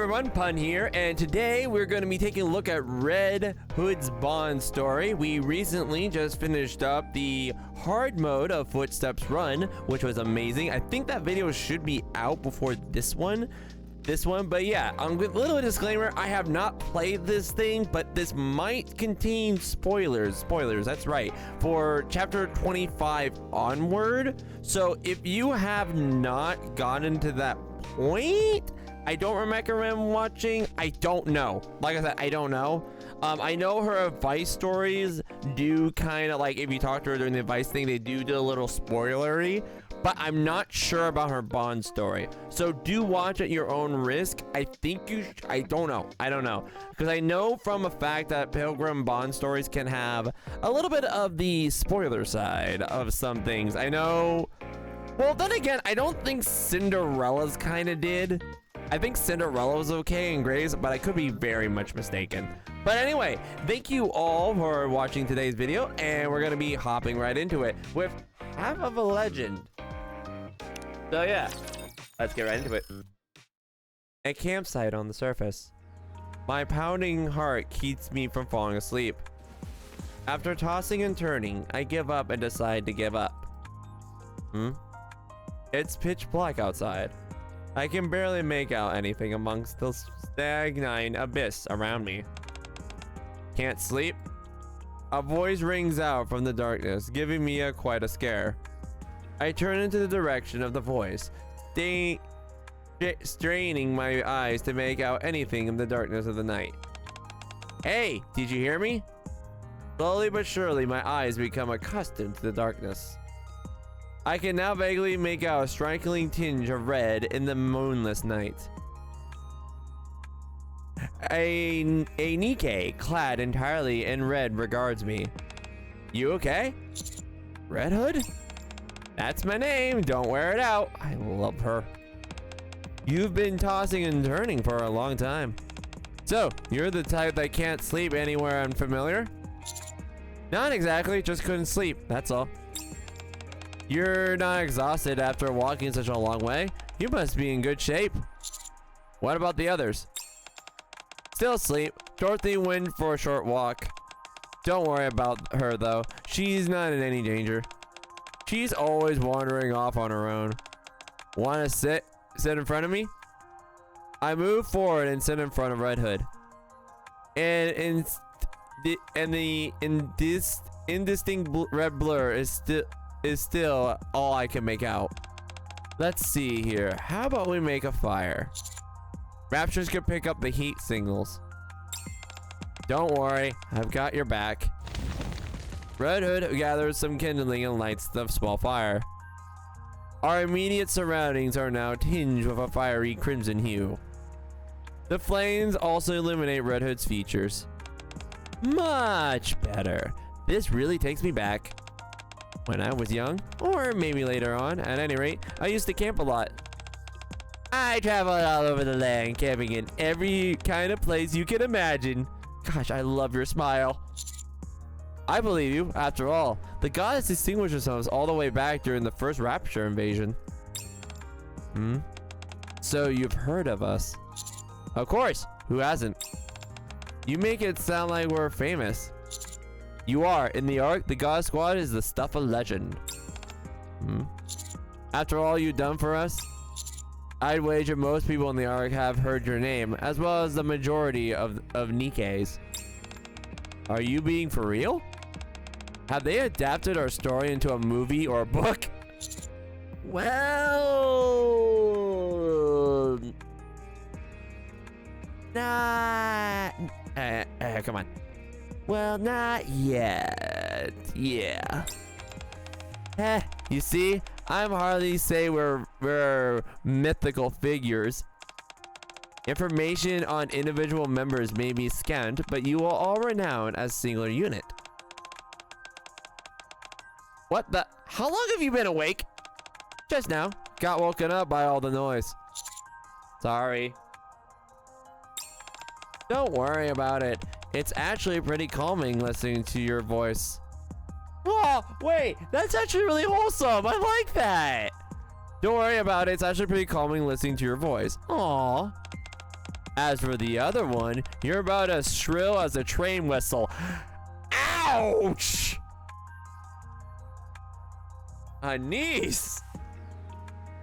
everyone, Pun here, and today we're going to be taking a look at Red Hood's Bond story. We recently just finished up the hard mode of Footsteps Run, which was amazing. I think that video should be out before this one. But yeah, a little disclaimer, I have not played this thing, but this might contain spoilers, that's right, for chapter 25 onward. So if you have not gotten to that point, I don't recommend watching. I don't know. Like I said, I don't know. I know her advice stories do kind of, like, if you talk to her during the advice thing, they do a little spoilery, but I'm not sure about her Bond story. So do watch at your own risk. I think you I don't know. Because I know from a fact that Pilgrim Bond stories can have a little bit of the spoiler side of some things. I know. Well, then again, I don't think Cinderella's kind of did. I think Cinderella was okay and Grace, but I could be very much mistaken. But anyway, thank you all for watching today's video, and we're going to be hopping right into it with half of a legend. So yeah, let's get right into it. A campsite on the surface. My pounding heart keeps me from falling asleep. After tossing and turning, I give up and decide to give up. It's pitch black outside. I can barely make out anything amongst the stagnant abyss around me. Can't sleep? A voice rings out from the darkness, giving me quite a scare. I turn into the direction of the voice, straining my eyes to make out anything in the darkness of the night. Hey, did you hear me? Slowly but surely, my eyes become accustomed to the darkness. I can now vaguely make out a striking tinge of red in the moonless night. A NIKKE, clad entirely in red, regards me. You okay? Red Hood? That's my name. Don't wear it out. I love her. You've been tossing and turning for a long time. So, you're the type that can't sleep anywhere unfamiliar? Not exactly, just couldn't sleep, that's all. You're not exhausted after walking such a long way? You must be in good shape. What about the others? Still asleep. Dorothy went for a short walk. Don't worry about her though. She's not in any danger. She's always wandering off on her own. Wanna sit in front of me? I move forward and sit in front of Red Hood. And this indistinct red blur is still all I can make out. Let's see here. How about we make a fire? Raptures can pick up the heat signals. Don't worry, I've got your back. Red Hood gathers some kindling and lights the small fire. Our immediate surroundings are now tinged with a fiery crimson hue. The flames also illuminate Red Hood's features. Much better. This really takes me back. When I was young, or maybe later on, at any rate, I used to camp a lot. I traveled all over the land, camping in every kind of place you can imagine. Gosh, I love your smile. I believe you. After all, the goddess distinguished themselves all the way back during the first Rapture invasion. So you've heard of us? Of course, who hasn't? You make it sound like we're famous. You are. In the Ark, the God Squad is the stuff of legend. After all you've done for us, I'd wager most people in the Ark have heard your name, as well as the majority of NIKKEs. Are you being for real? Have they adapted our story into a movie or a book? Well... come on. Well, not yet. Yeah. You see, I'm hardly say we're mythical figures. Information on individual members may be scant, but you are all renowned as a singular unit. What the? How long have you been awake? Just now. Got woken up by all the noise. Sorry. Don't worry about it. It's actually pretty calming listening to your voice. Oh, wait, that's actually really wholesome. I like that. Don't worry about it. It's actually pretty calming listening to your voice. Aww. As for the other one, you're about as shrill as a train whistle. Ouch! Anise!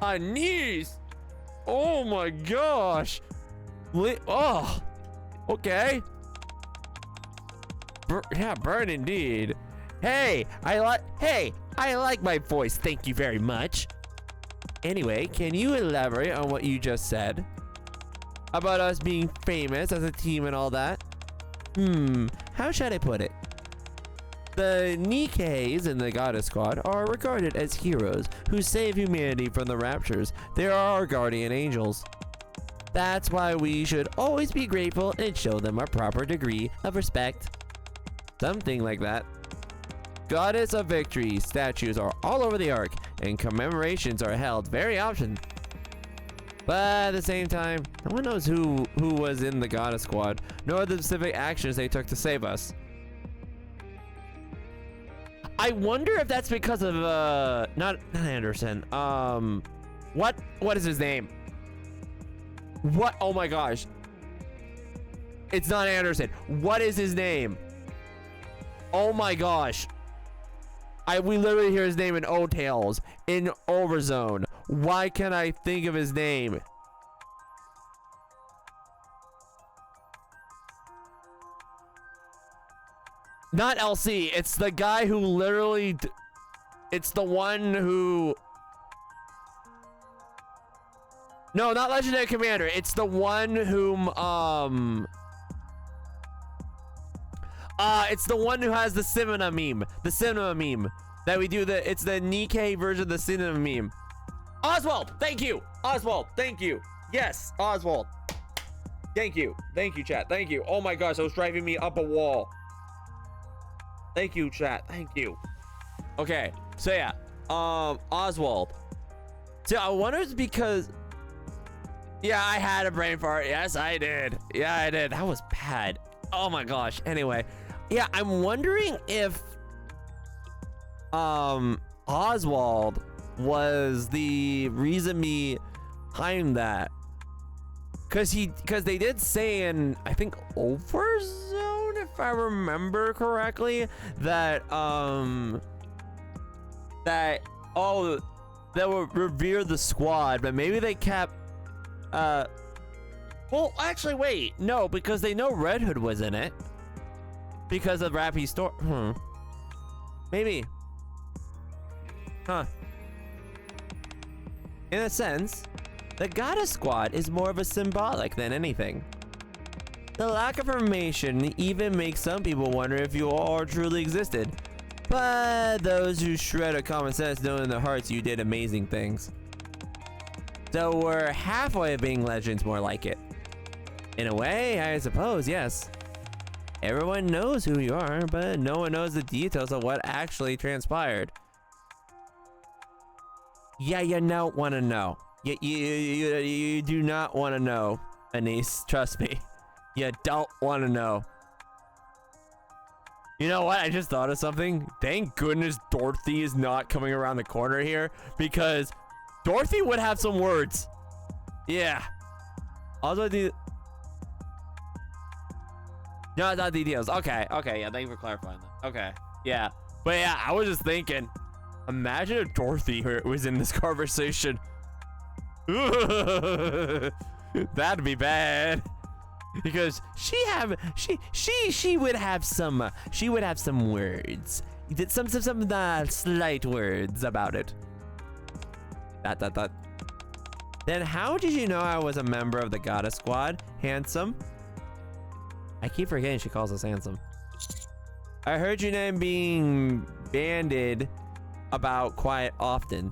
Anise! Oh my gosh! Oh! Okay. Yeah, burn indeed. Hey, I like my voice. Thank you very much. Anyway, can you elaborate on what you just said? About us being famous as a team and all that? How should I put it? The NIKKEs in the Goddess Squad are regarded as heroes who save humanity from the raptures. They are our guardian angels. That's why we should always be grateful and show them a proper degree of respect. Something like that. Goddess of Victory statues are all over the Ark, and commemorations are held very often. But at the same time, no one knows who was in the Goddess Squad, nor the specific actions they took to save us. I wonder if that's because of not Anderson. What is his name? What? Oh my gosh. It's not Anderson. What is his name? Oh my gosh. We literally hear his name in O-Tales, in Overzone. Why can't I think of his name? Not LC. It's the guy who literally... It's the one who... No, not Legendary Commander. It's the one whom, it's the one who has the cinema meme. The cinema meme. That we do it's the NIKKE version of the cinema meme. Oswald! Thank you! Oswald! Thank you! Yes! Oswald! Thank you. Thank you, chat. Thank you. Oh my gosh, that was driving me up a wall. Thank you, chat. Thank you. Okay, so yeah. Oswald. So I wonder if it's because... Yeah, I had a brain fart. Yes, I did. Yeah, I did. That was bad. Oh my gosh. Anyway, yeah, I'm wondering if Oswald was the reason behind that. Cause they did say in, I think, Overzone, if I remember correctly, that they would revere the squad, but maybe they kept well, actually, wait. No, because they know Red Hood was in it. Because of Rapi's story. Maybe. Huh. In a sense, the Goddess Squad is more of a symbolic than anything. The lack of information even makes some people wonder if you all truly existed. But those who shred of common sense know in their hearts you did amazing things. So we're halfway of being legends, more like it. In a way, I suppose, yes. Everyone knows who you are, but no one knows the details of what actually transpired. Yeah, you don't want to know. You do not want to know, Anise. Trust me. You don't want to know. You know what? I just thought of something. Thank goodness Dorothy is not coming around the corner here, because Dorothy would have some words. Yeah. Also, no, not details. Okay, yeah, thank you for clarifying that. Okay, yeah. But yeah, I was just thinking, imagine if Dorothy was in this conversation. That'd be bad. Because she would have some words. Some slight words about it. Then how did you know I was a member of the Goddess Squad? Handsome? I keep forgetting she calls us handsome. I heard your name being bandied about quite often.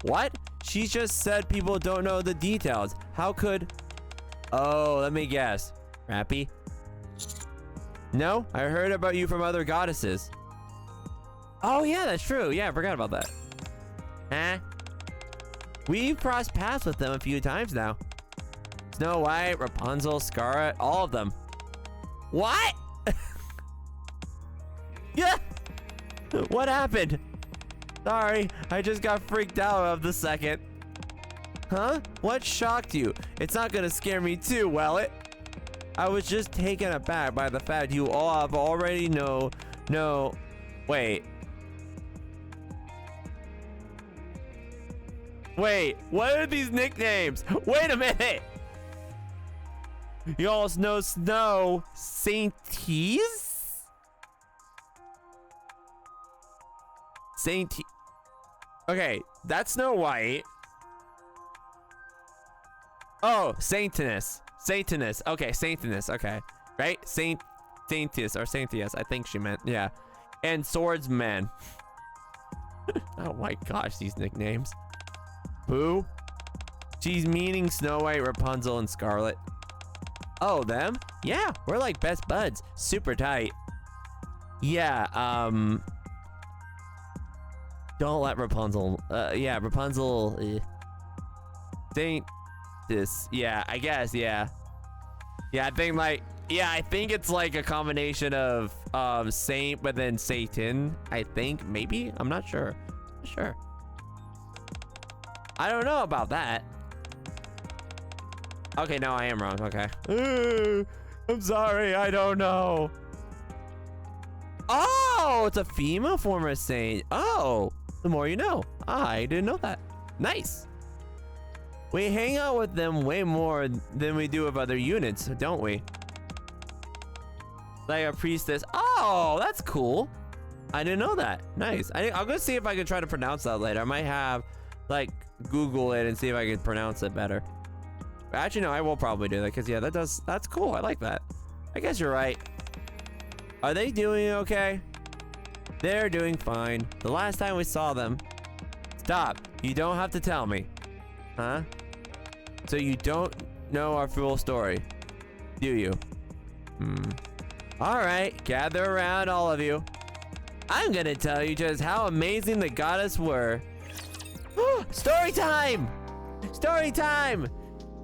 What? She just said people don't know the details. How could... Oh, let me guess. Rapi? No, I heard about you from other goddesses. Oh yeah, that's true. Yeah, I forgot about that. Huh? We've crossed paths with them a few times now. Snow White, Rapunzel, Scarlet, all of them. What? Yeah. What happened? Sorry, I just got freaked out of the second. Huh? What shocked you? It's not gonna scare me too, will it? I was just taken aback by the fact you all have already know. Wait. Wait, what are these nicknames? Wait a minute. You all know Snow Sainties? Okay, that's Snow White. Oh, Saintiness. Okay, Saintiness. Okay, right? Saintius or Saintius. I think she meant. Yeah, and Swordsman. Oh my gosh, these nicknames. Who? She's meaning Snow White, Rapunzel, and Scarlet. Oh, them? Yeah, we're like best buds. Super tight. Yeah. Don't let Rapunzel. Yeah, Rapunzel. Saint. This, yeah, I guess, yeah, I think like, I think it's like a combination of saint but then Satan. I think maybe I'm not sure. I don't know about that. Okay, no, I am wrong. Okay. I'm sorry, I don't know. Oh, it's a female form of saint. Oh, the more you know. I didn't know that. Nice. We hang out with them way more than we do with other units, don't we? Like a priestess. Oh, that's cool. I didn't know that. Nice. I'll go see if I can try to pronounce that later. I might have, like, Google it and see if I can pronounce it better. Actually, no, I will probably do that because, yeah, that's cool. I like that. I guess you're right. Are they doing okay? They're doing fine. The last time we saw them. Stop. You don't have to tell me. Huh? So you don't know our full story, do you? All right, gather around, all of you. I'm gonna tell you just how amazing the goddess were. Story time! Story time!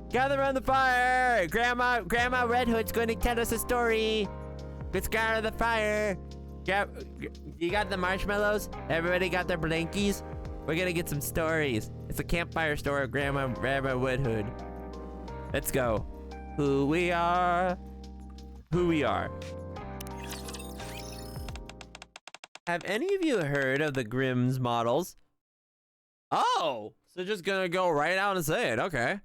Gather around the fire. Grandma Red Hood's going to tell us a story. Let's gather the fire. You got the marshmallows? Everybody got their blankies? We're gonna get some stories. It's a campfire story of Grandma Red Hood. Let's go. Who we are. Have any of you heard of the Grimm's models? Oh, so just gonna go right out and say it. Okay.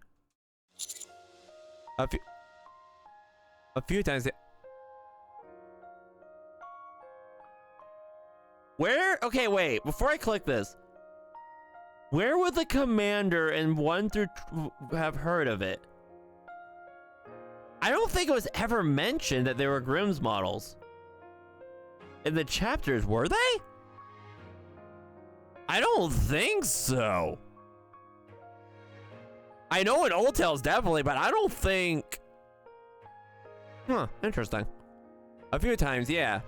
A few times. Where? Okay, wait. Before I click this, where would the commander and 1 through have heard of it? I don't think it was ever mentioned that they were Grimm's models. In the chapters, were they? I don't think so. I know in Old Tales definitely, but I don't think... Huh, interesting. A few times, yeah.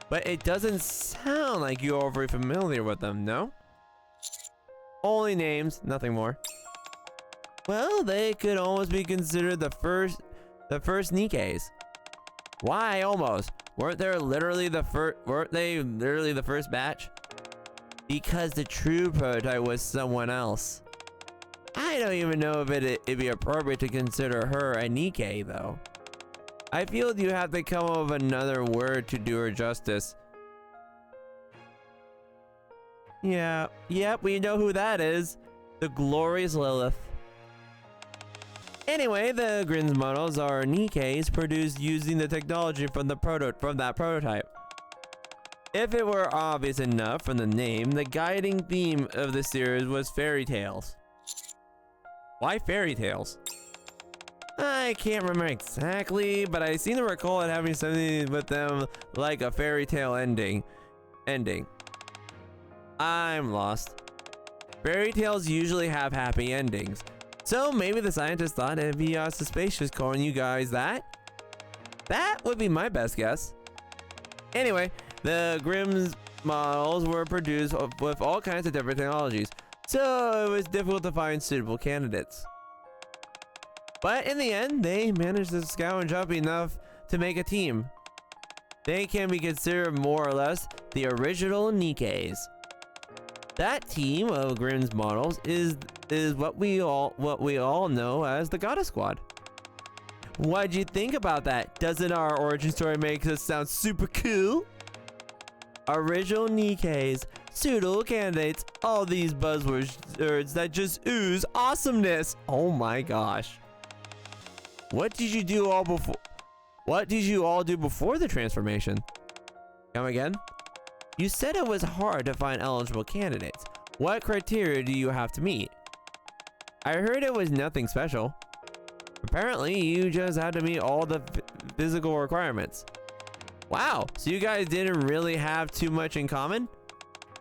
But it doesn't sound like you're overly familiar with them, no? Only names, nothing more. Well, they could almost be considered the first NIKKEs. Why almost? Weren't they literally the first batch? Because the true prototype was someone else. I don't even know if it'd be appropriate to consider her a NIKKE, though. I feel you have to come up with another word to do her justice. Yeah, yep, we know who that is. The glorious Lilith. Anyway, the Grimm's models are NIKKEs produced using the technology from that prototype. If it were obvious enough from the name, the guiding theme of the series was fairy tales. Why fairy tales? I can't remember exactly, but I seem to recall it having something with them like a fairy tale ending. I'm lost. Fairy tales usually have happy endings. So maybe the scientists thought it'd be suspicious calling you guys that? That would be my best guess. Anyway, the Grimm's models were produced with all kinds of different technologies, so it was difficult to find suitable candidates. But in the end, they managed to scavenge up enough to make a team. They can be considered more or less the original NIKKEs. That team of Grimm's models is what we all know as the Goddess Squad. What'd you think about that? Doesn't our origin story make us sound super cool? Original NIKKEs, pseudo candidates, all these buzzwords that just ooze awesomeness. Oh my gosh. What did you do all before? What did you all do before the transformation? Come again? You said it was hard to find eligible candidates. What criteria do you have to meet? I heard it was nothing special. Apparently, you just had to meet all the physical requirements. Wow, so you guys didn't really have too much in common?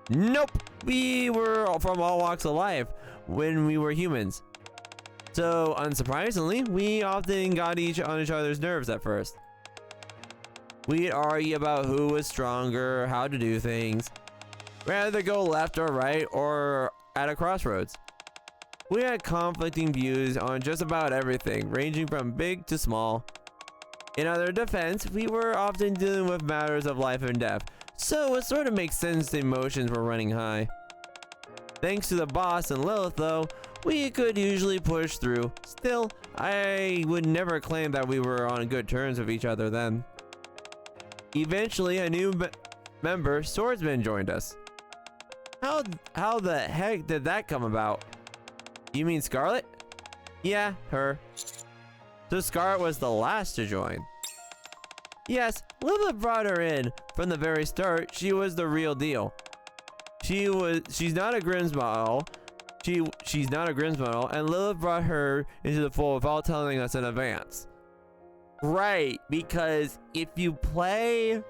Nope, we were from all walks of life when we were humans. So, unsurprisingly, we often got on each other's nerves at first. We'd argue about who was stronger, how to do things, rather go left or right, or at a crossroads. We had conflicting views on just about everything, ranging from big to small. In our defense, we were often dealing with matters of life and death, so it sort of makes sense the emotions were running high. Thanks to the boss and Lilith though, we could usually push through. Still, I would never claim that we were on good terms with each other then. Eventually, a new member, Swordsman, joined us. How the heck did that come about? You mean Scarlet? Yeah, her. So Scarlet was the last to join. Yes, Lilith brought her in. From the very start, she was the real deal. She's not a Grimm's model. She's not a Grimm's model, and Lilith brought her into the fold without telling us in advance. Right, because if you play, it's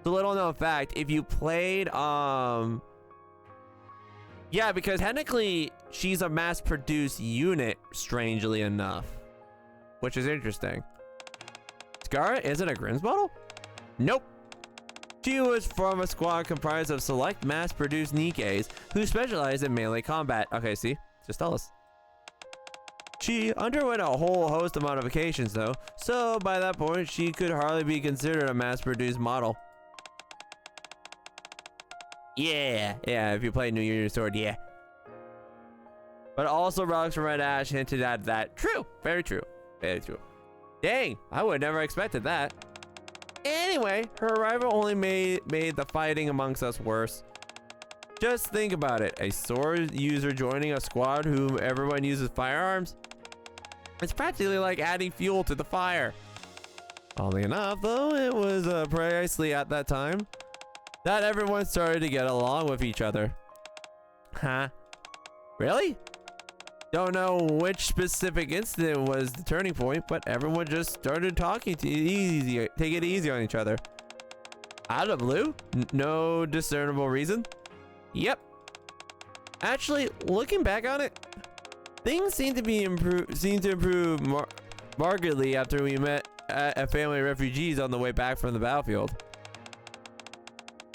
a little known fact, if you played, yeah, because technically she's a mass-produced unit, strangely enough, which is interesting. Scarlet isn't a Grimm's model? Nope. She was from a squad comprised of select mass-produced NIKKEs who specialize in melee combat. Okay, see? Just tell us. She underwent a whole host of modifications though, so by that point she could hardly be considered a mass-produced model. Yeah, if you play New Year's Sword, yeah. But also relics from Red Ash hinted at that. True, very true, very true. Dang, I would never expected that. Anyway, her arrival only made the fighting amongst us worse. Just think about it, a sword user joining a squad whom everyone uses firearms? It's practically like adding fuel to the fire. Oddly enough, though, it was precisely at that time that everyone started to get along with each other. Huh? Really? Don't know which specific incident was the turning point, but everyone just started talking take it easy on each other. Out of the blue? No discernible reason? Yep. Actually, looking back on it, things seem to improve markedly after we met a family of refugees on the way back from the battlefield.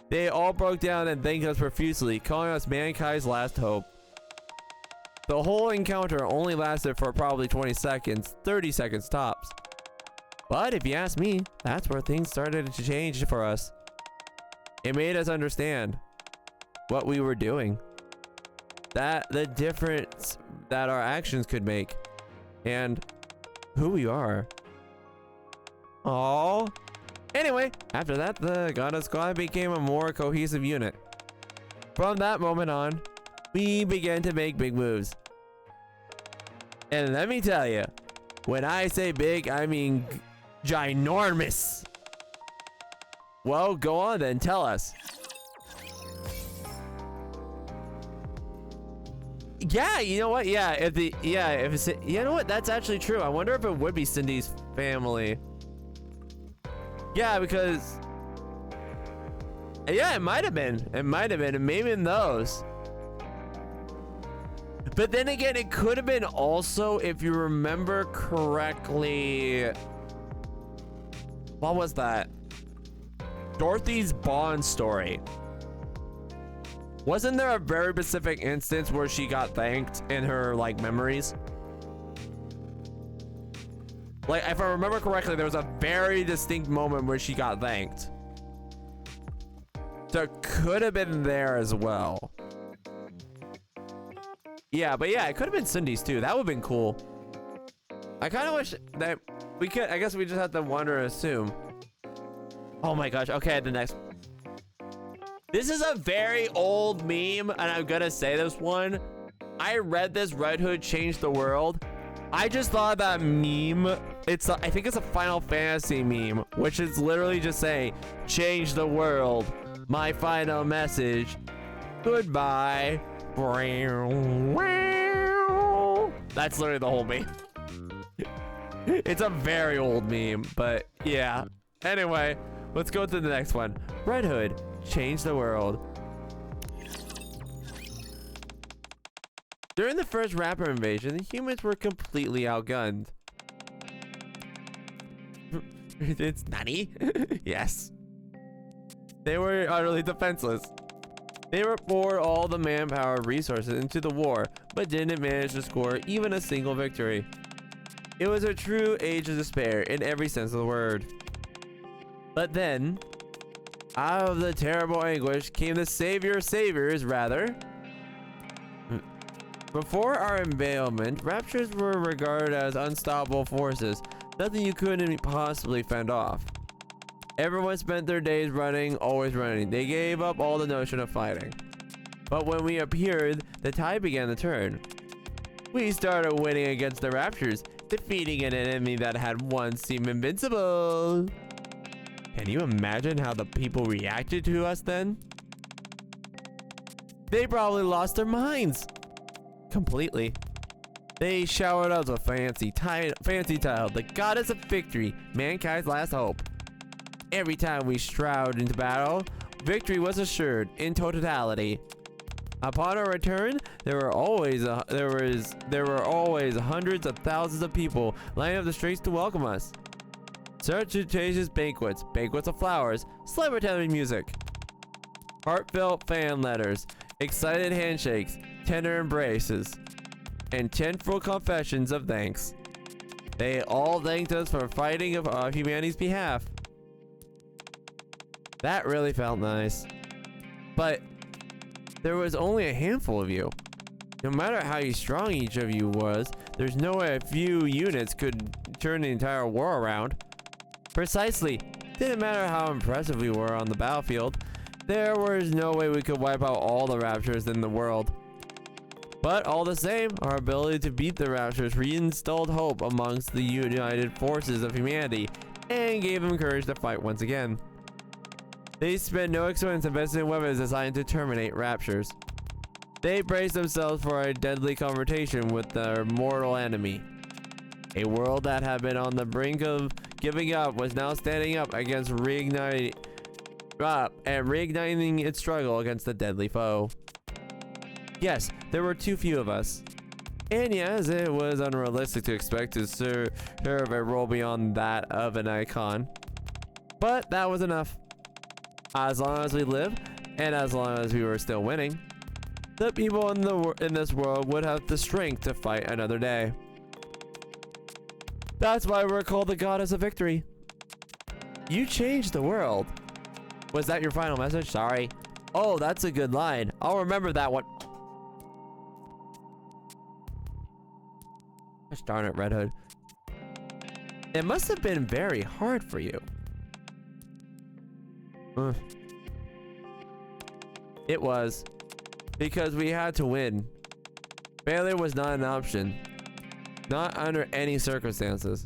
They all broke down and thanked us profusely, calling us mankind's last hope. The whole encounter only lasted for probably 20 seconds, 30 seconds tops. But if you ask me, that's where things started to change for us. It made us understand what we were doing, the difference that our actions could make, and who we are. Aww. Anyway, after that, the Goddess Squad became a more cohesive unit. From that moment on, we began to make big moves. And let me tell you, when I say big, I mean ginormous. Well, go on then, tell us. Yeah, you know what? Yeah, if it's, you know what? That's actually true. I wonder if it would be Cindy's family. Yeah, because yeah, it might have been. It might have been, and maybe in those. But then again, it could have been also, if you remember correctly. What was that? Dorothy's Bond story. Wasn't there a very specific instance where she got thanked in her like memories? Like, if I remember correctly, there was a very distinct moment where she got thanked. So it could have been there as well. Yeah, but yeah, it could have been Cindy's too. That would have been cool. I kind of wish that we could. I guess we just have to wonder and assume. Oh my gosh. Okay, the next. This is a very old meme, and I'm gonna say this one. I read this Red Hood changed the world. I just thought that meme. I think it's a Final Fantasy meme, which is literally just saying, "Change the world. My final message. Goodbye." That's literally the whole meme. It's a very old meme, but yeah. Anyway, let's go to the next one. Red Hood, change the world. During the first rapper invasion, the humans were completely outgunned. It's Nani? Yes. They were utterly defenseless. They poured all the manpower and resources into the war, but didn't manage to score even a single victory. It was a true age of despair in every sense of the word. But then, out of the terrible anguish came the savior of saviors, rather. Before our unveilment, raptures were regarded as unstoppable forces, nothing you couldn't possibly fend off. Everyone spent their days running, always running. They gave up all the notion of fighting. But when we appeared, the tide began to turn. We started winning against the raptors, defeating an enemy that had once seemed invincible. Can you imagine how the people reacted to us then? They probably lost their minds. Completely. They showered us with fancy title, the goddess of victory, mankind's last hope. Every time we strode into battle, victory was assured in totality. Upon our return, there were always hundreds of thousands of people lining up the streets to welcome us. Surreptitious banquets, banquets of flowers, celebratory music, heartfelt fan letters, excited handshakes, tender embraces, and tenfold confessions of thanks. They all thanked us for fighting on humanity's behalf. That really felt nice. But there was only a handful of you. No matter how strong each of you was, there's no way a few units could turn the entire war around. Precisely. Didn't matter how impressive we were on the battlefield. There was no way we could wipe out all the raptors in the world. But all the same, our ability to beat the raptors reinstalled hope amongst the united forces of humanity and gave them courage to fight once again. They spent no expense investing in weapons designed to terminate raptures. They braced themselves for a deadly confrontation with their mortal enemy. A world that had been on the brink of giving up was now standing up against reigniting its struggle against the deadly foe. Yes, there were too few of us. And yes, it was unrealistic to expect to serve a role beyond that of an icon. But that was enough. As long as we lived, and as long as we were still winning, the people in this world would have the strength to fight another day. That's why we're called the goddess of victory. You changed the world. Was that your final message? Sorry. Oh, that's a good line. I'll remember that one. Gosh darn it, Red Hood. It must have been very hard for you. It was. Because we had to win. Failure was not an option. Not under any circumstances.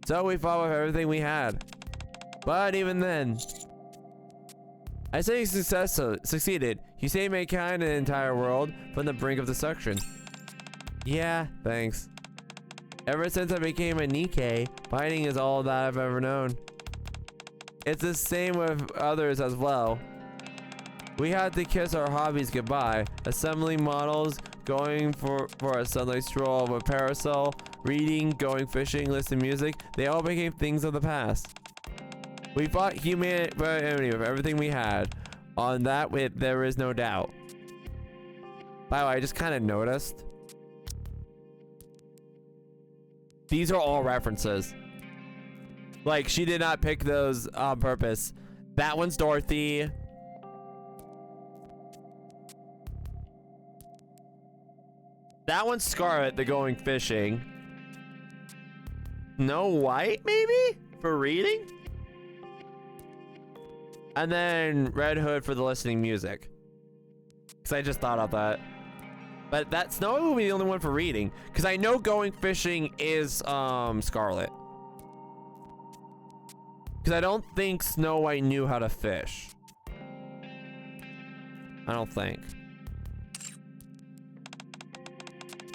So we fought with everything we had. But even then, I say you succeeded. You saved mankind and the entire world from the brink of destruction. Yeah, thanks. Ever since I became a NIKKE, fighting is all that I've ever known. It's the same with others as well. We had to kiss our hobbies goodbye, assembling models, going for a Sunday stroll with a parasol, reading, going fishing, listening to music. They all became things of the past. We fought humanity with everything we had. On that, there is no doubt. By the way, I just kind of noticed. These are all references. Like, she did not pick those on purpose. That one's Dorothy. That one's Scarlet, the going fishing. Snow White, maybe? For reading? And then Red Hood for the listening music. Because I just thought of that. But that Snow White will be the only one for reading. Because I know going fishing is Scarlet. Because I don't think Snow White knew how to fish. I don't think.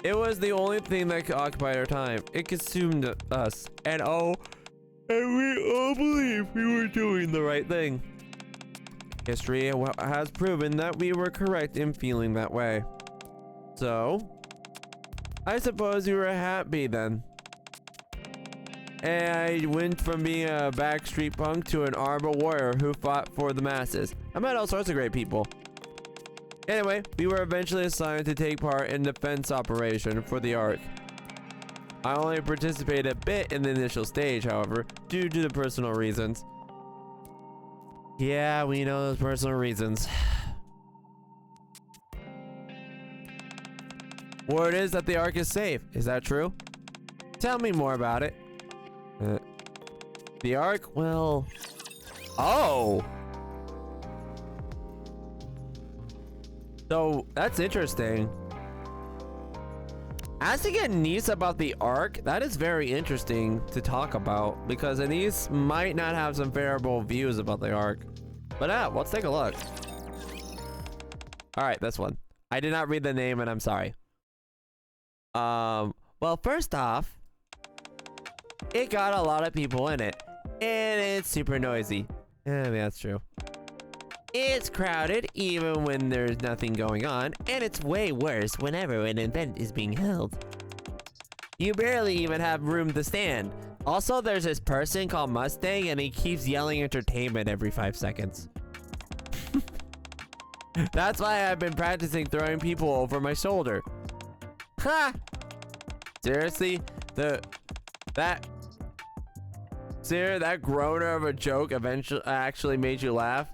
It was the only thing that occupied our time. It consumed us. And we all believed we were doing the right thing. History has proven that we were correct in feeling that way. So, I suppose you were happy then. And I went from being a backstreet punk to an arbor warrior who fought for the masses. I met all sorts of great people. Anyway, we were eventually assigned to take part in defense operation for the Ark. I only participated a bit in the initial stage, however, due to the personal reasons. Yeah, we know those personal reasons. Word is that the Ark is safe. Is that true? Tell me more about it. The Ark? Well... Oh! So, that's interesting. Asking Anise about the Ark, that is very interesting to talk about. Because Anise might not have some favorable views about the Ark. But let's take a look. Alright, this one. I did not read the name and I'm sorry. Well, first off, it got a lot of people in it. And it's super noisy. Yeah, that's true. It's crowded even when there's nothing going on, and it's way worse whenever an event is being held. You barely even have room to stand. Also, there's this person called Mustang, and he keeps yelling entertainment every 5 seconds. That's why I've been practicing throwing people over my shoulder. Ha! Seriously? That groaner of a joke eventually actually made you laugh?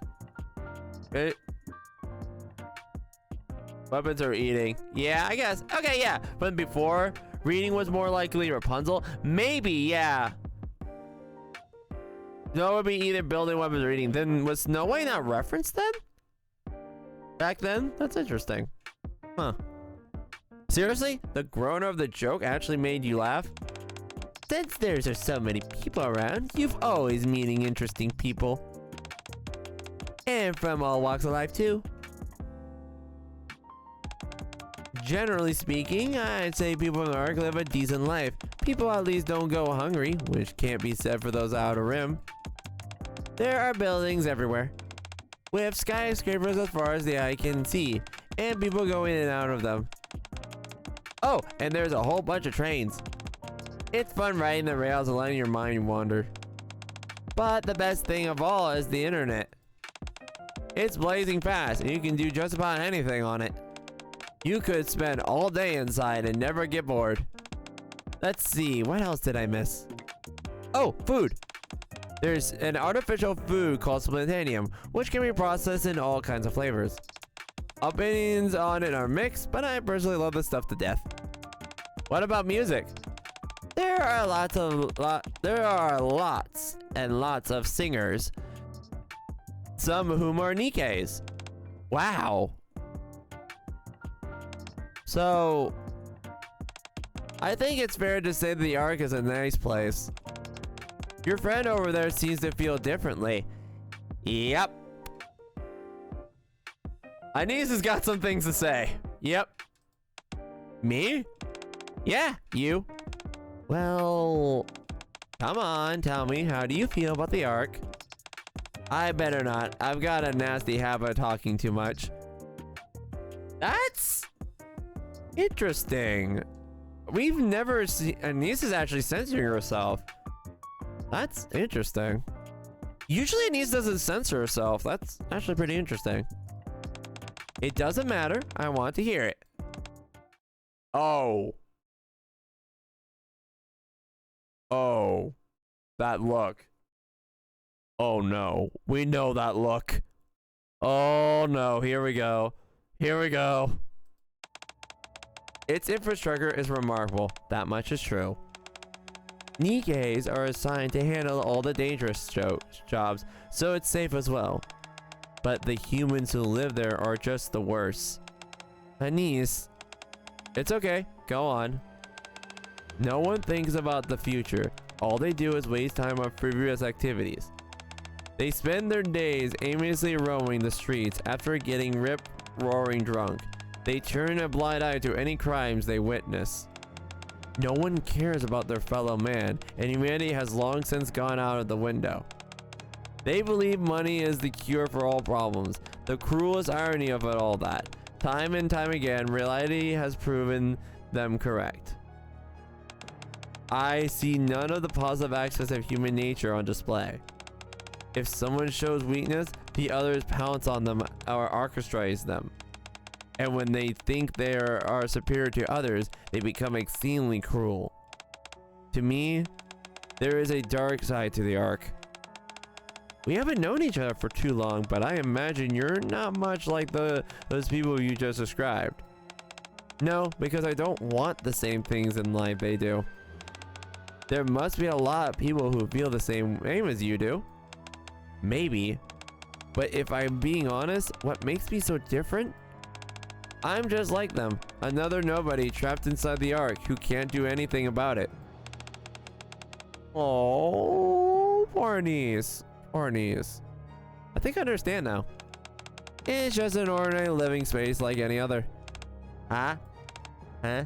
Weapons are eating. Yeah, I guess. Okay, yeah. But before, reading was more likely Rapunzel. Maybe, yeah. No, it would be either building weapons or eating. Then was Snow White not referenced then? Back then? That's interesting. Huh. Seriously? The groaner of the joke actually made you laugh? Since there's so many people around, you've always meeting interesting people. And from all walks of life, too. Generally speaking, I'd say people in the Ark live a decent life. People at least don't go hungry, which can't be said for those outer rim. There are buildings everywhere, with skyscrapers as far as the eye can see, and people go in and out of them. Oh, and there's a whole bunch of trains. It's fun riding the rails and letting your mind wander. But the best thing of all is the internet. It's blazing fast, and you can do just about anything on it. You could spend all day inside and never get bored. Let's see, what else did I miss? Oh, food! There's an artificial food called splintanium, which can be processed in all kinds of flavors. Opinions on it are mixed, but I personally love this stuff to death. What about music? There are lots and lots of singers, some of whom are NIKKEs. Wow. So, I think it's fair to say that the Ark is a nice place. Your friend over there seems to feel differently. Yep. Anise has got some things to say. Yep. Me? Yeah, you. Well, come on, tell me, how do you feel about the Ark? I better not. I've got a nasty habit of talking too much. That's interesting. We've never seen... Anise is actually censoring herself. That's interesting. Usually Anise doesn't censor herself. That's actually pretty interesting. It doesn't matter. I want to hear it. Oh. Oh. That look. Oh no. We know that look. Oh no. Here we go. Here we go. Its infrastructure is remarkable. That much is true. NIKKEs are assigned to handle all the dangerous jobs, so it's safe as well. But the humans who live there are just the worst. Anise, it's okay. Go on. No one thinks about the future. All they do is waste time on frivolous activities. They spend their days aimlessly roaming the streets after getting rip-roaring drunk. They turn a blind eye to any crimes they witness. No one cares about their fellow man, and humanity has long since gone out of the window. They believe money is the cure for all problems. The cruelest irony of it all that, time and time again, reality has proven them correct. I see none of the positive aspects of human nature on display. If someone shows weakness, the others pounce on them or orchestrate them. And when they think they are superior to others, they become exceedingly cruel. To me, there is a dark side to the arc. We haven't known each other for too long, but I imagine you're not much like those people you just described. No, because I don't want the same things in life they do. There must be a lot of people who feel the same aim as you do. Maybe. But if I'm being honest, what makes me so different? I'm just like them. Another nobody trapped inside the ark who can't do anything about it. Oh, poor niece. Poor niece. I think I understand now. It's just an ordinary living space like any other. Huh? Huh?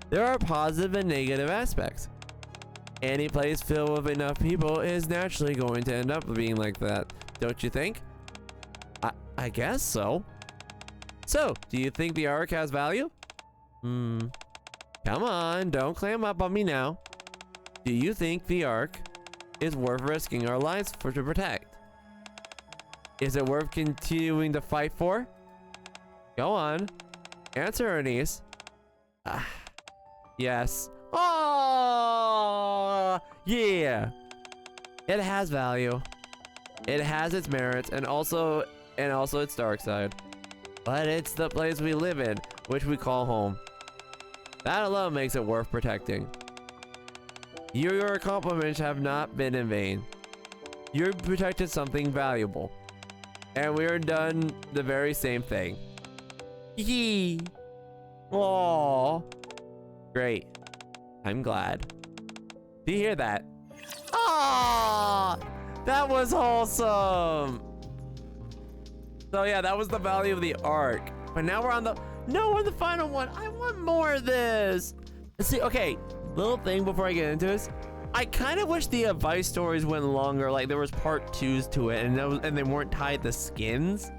There are positive and negative aspects. Any place filled with enough people is naturally going to end up being like that, don't you think? I guess so. So, do you think the ark has value? Come on, don't clam up on me now. Do you think the ark is worth risking our lives to protect? Is it worth continuing to fight for? Go on. Answer, Ernest. Yes. Oh, yeah. It has value. It has its merits and also its dark side. But it's the place we live in, which we call home. That alone makes it worth protecting. Your accomplishments have not been in vain. You protected something valuable. And we are done the very same thing. Yee. Aww. Great. I'm glad. Do you hear that? Ah, that was wholesome. So yeah, that was the value of the arc. But now we're on the final one. I want more of this. Let's see. Okay, little thing before I get into this. I kind of wish the advice stories went longer. Like there was part 2s to it, and they weren't tied to skins.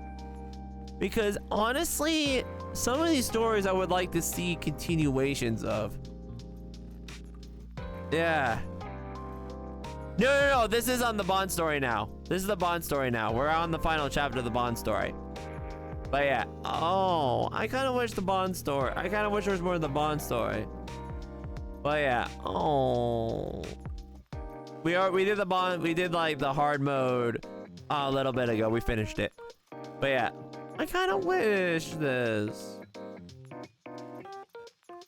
Because honestly, some of these stories I would like to see continuations of. Yeah. No. This is on the Bond story now. This is the Bond story now. We're on the final chapter of the Bond story. But yeah. Oh, I kind of wish the Bond story. I kind of wish there was more of the Bond story. But yeah. Oh. We did the Bond. We did like the hard mode a little bit ago. We finished it. But yeah. I kind of wish this.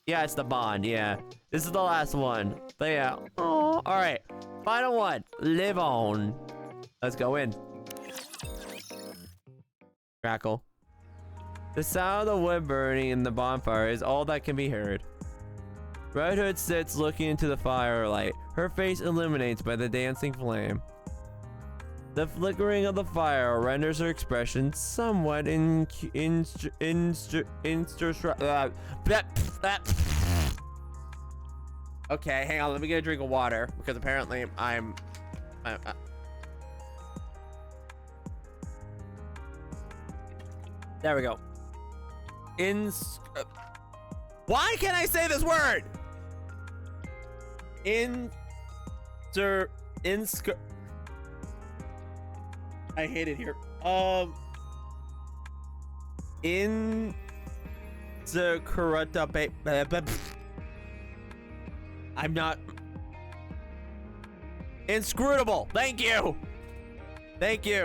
Yeah, it's the Bond. Yeah. This is the last one. But yeah. Oh, all right. Final one. Live on. Let's go in. Crackle. The sound of the wood burning in the bonfire is all that can be heard. Red Hood sits looking into the firelight. Her face illuminates by the dancing flame. The flickering of the fire renders her expression somewhat Okay, hang on. Let me get a drink of water because apparently I'm there we go. Why can't I say this word? I hate it here. I'm not inscrutable. Thank you.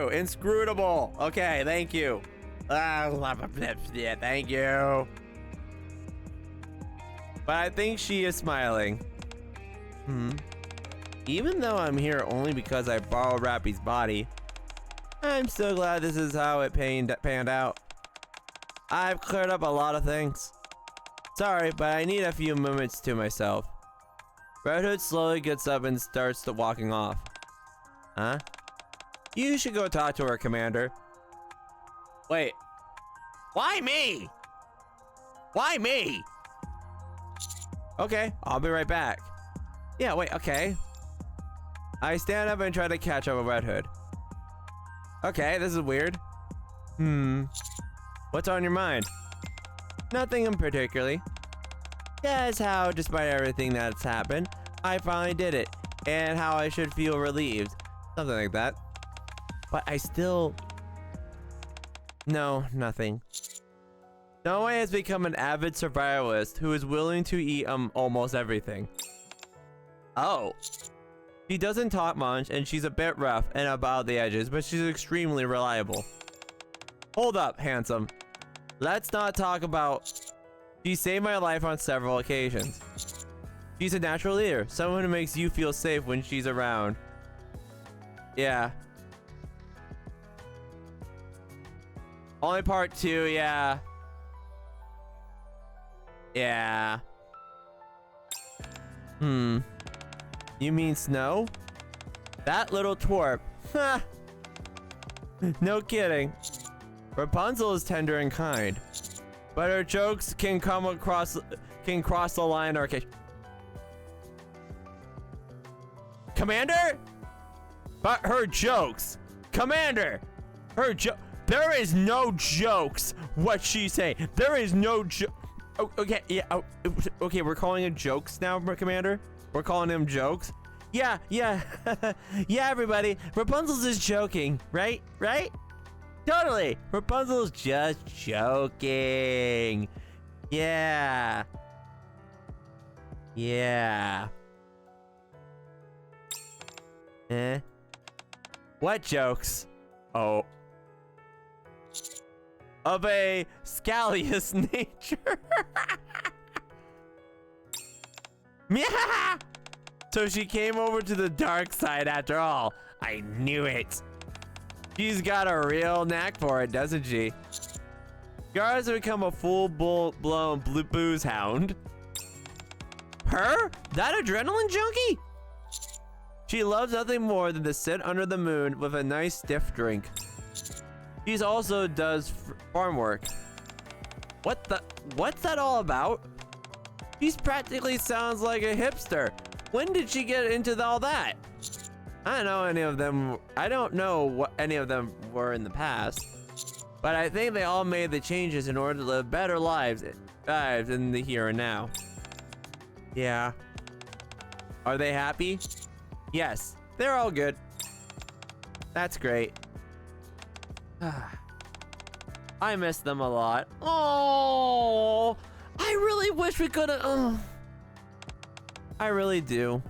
Inscrutable. Okay, thank you. Yeah, thank you. But I think she is smiling. Even though I'm here only because I borrowed Rapi's body, I'm so glad this is how it panned out. I've cleared up a lot of things. Sorry, but I need a few moments to myself. Red Hood slowly gets up and starts walking off. Huh? You should go talk to her, Commander. Wait. Why me? Why me? Okay, I'll be right back. Yeah, wait, okay. I stand up and try to catch up with Red Hood. Okay, this is weird. What's on your mind? Nothing in particularly. That's how, despite everything that's happened, I finally did it, and how I should feel relieved. Something like that. But I still... No, nothing. Snow White has become an avid survivalist who is willing to eat almost everything. Oh. She doesn't talk much, and she's a bit rough and about the edges, but she's extremely reliable. Hold up, handsome. Let's not talk about... She saved my life on several occasions. She's a natural leader, someone who makes you feel safe when she's around. Yeah. Only part 2, yeah. Yeah. You mean Snow? That little twerp. Ha! No kidding. Rapunzel is tender and kind, but her jokes can cross the line. Okay. Commander? But her jokes. Commander! There is no jokes. What she say? There is no joke. Oh, okay, yeah. Oh, okay, we're calling it jokes now, Commander. We're calling him jokes. Yeah. Yeah, everybody. Rapunzel's just joking, right? Right? Totally. Rapunzel's just joking. Yeah. Yeah. What jokes? Oh. Of a scallious nature. Yeah. So she came over to the dark side after all. I knew it. She's got a real knack for it, doesn't she? Gara has become a full-blown booze hound. Her? That adrenaline junkie? She loves nothing more than to sit under the moon with a nice stiff drink. She also does farm work. What's that all about? She practically sounds like a hipster. When did she get into all that? I don't know what any of them were in the past, but I think they all made the changes in order to live better lives in the here and now. Yeah. Are they happy? Yes, they're all good. That's great. I miss them a lot. Oh, I really wish we could have. I really do.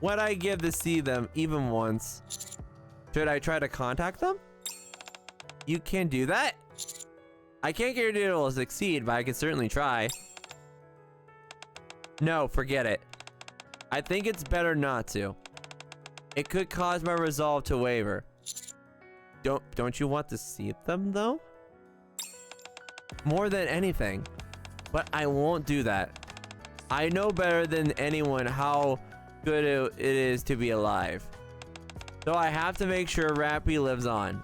Would I give to see them even once? Should I try to contact them? You can do that? I can't guarantee it will succeed, but I can certainly try. No, forget it. I think it's better not to. It could cause my resolve to waver. Don't you want to see them though? More than anything. But I won't do that. I know better than anyone how good it is to be alive. So I have to make sure Rapi lives on.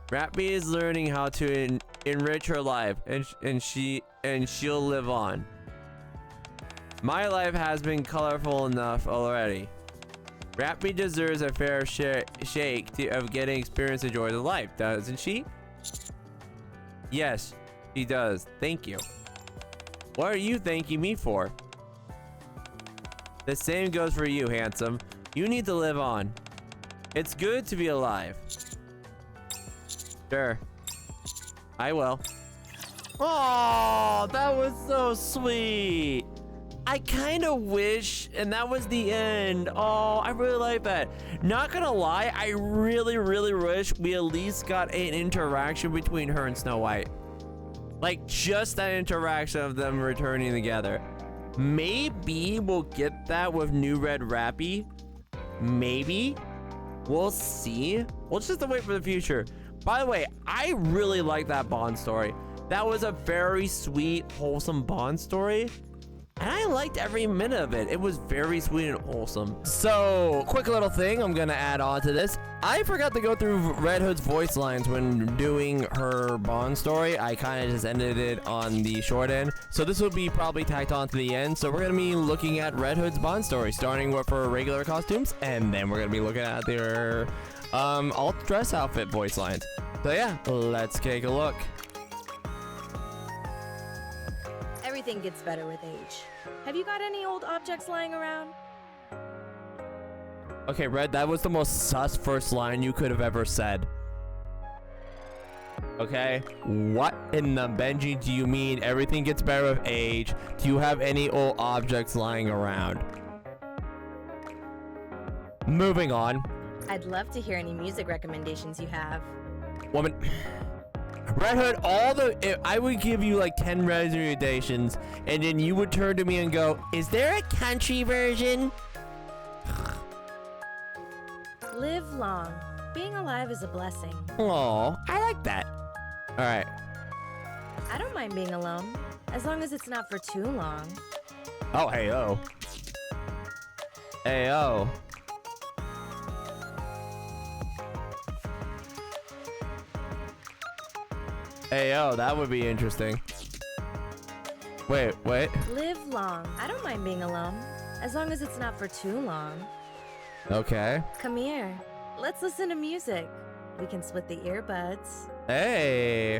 Rapi is learning how to enrich her life, and she'll live on. My life has been colorful enough already. Rapi deserves a fair shake of getting experience and joys of life, doesn't she? Yes, she does. Thank you. What are you thanking me for? The same goes for you, handsome. You need to live on. It's good to be alive. Sure. I will. Oh, that was so sweet. I kind of wish, and that was the end. Oh, I really like that. Not gonna lie, I really, really wish we at least got an interaction between her and Snow White. Like, just that interaction of them returning together. Maybe we'll get that with new Red Rapi. Maybe. We'll see. We'll just have to wait for the future. By the way, I really like that Bond story. That was a very sweet, wholesome Bond story. And I liked every minute of it. It was very sweet and wholesome. So, quick little thing I'm gonna add on to this. I forgot to go through Red Hood's voice lines when doing her Bond story. I kind of just ended it on the short end. So this will be probably tacked on to the end. So we're gonna be looking at Red Hood's Bond story, starting with her regular costumes, and then we're gonna be looking at their alt dress outfit voice lines. So yeah, let's take a look. Everything gets better with age. Have you got any old objects lying around? Okay, Red, that was the most sus first line you could have ever said. Okay, what in the Benji do you mean everything gets better with age? Do you have any old objects lying around? Moving on. I'd love to hear any music recommendations you have. Woman. Red Hood, I would give you like 10 recommendations, and then you would turn to me and go, is there a country version? Live long. Being alive is a blessing. Oh, I like that. All right. I don't mind being alone, as long as it's not for too long. Oh, hey, oh. Hey, oh. Hey, oh, that would be interesting. Wait. Live long. I don't mind being alone, as long as it's not for too long. Okay. Come here. Let's listen to music. We can split the earbuds. Hey.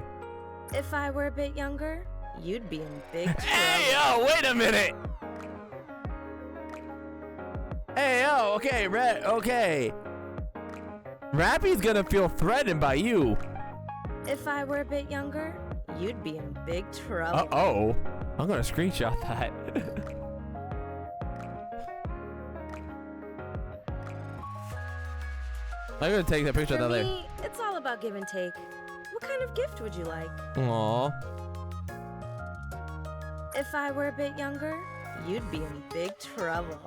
If I were a bit younger, you'd be in big trouble. Hey, oh, wait a minute. Hey, oh, okay, Red, okay. Rapi's gonna feel threatened by you. If I were a bit younger, you'd be in big trouble. Uh-oh. I'm gonna screenshot that. I'm gonna take that picture of that later. For me, it's all about give and take. What kind of gift would you like? Aww. If I were a bit younger, you'd be in big trouble.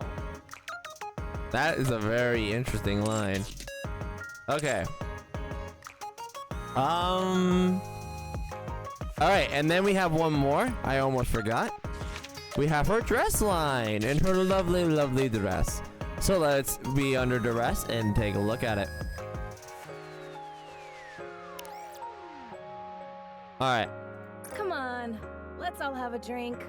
That is a very interesting line. Okay. Alright, and then we have one more. I almost forgot. We have her dress line and her lovely, lovely dress. So let's be under duress and take a look at it. Alright. Come on, let's all have a drink.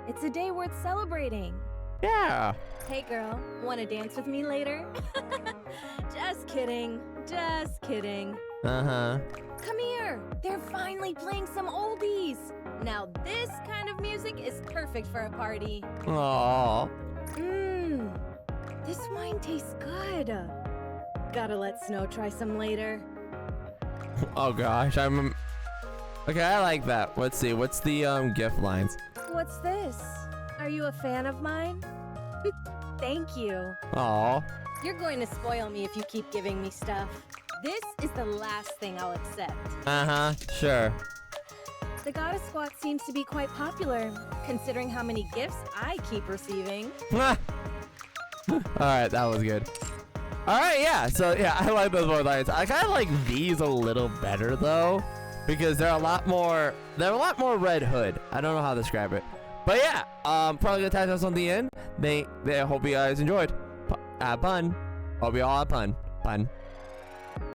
It's a day worth celebrating. Yeah. Hey girl, wanna dance with me later? Just kidding, just kidding. Uh-huh. Come here, they're finally playing some oldies. Now this kind of music is perfect for a party. Aww. This wine tastes good. Gotta let Snow try some later. Oh gosh, okay, I like that. Let's see, what's the gift lines? What's this? Are you a fan of mine? Thank you. Aw. You're going to spoil me if you keep giving me stuff. This is the last thing I'll accept. Uh-huh, sure. The goddess squat seems to be quite popular, considering how many gifts I keep receiving. Alright, that was good. Alright, yeah, so yeah, I like those more lines. I kind of like these a little better though, because they're a lot more Red Hood. I don't know how to describe it. But yeah, probably gonna tag us on the end. They hope you guys enjoyed. Pun. Hope you all had fun.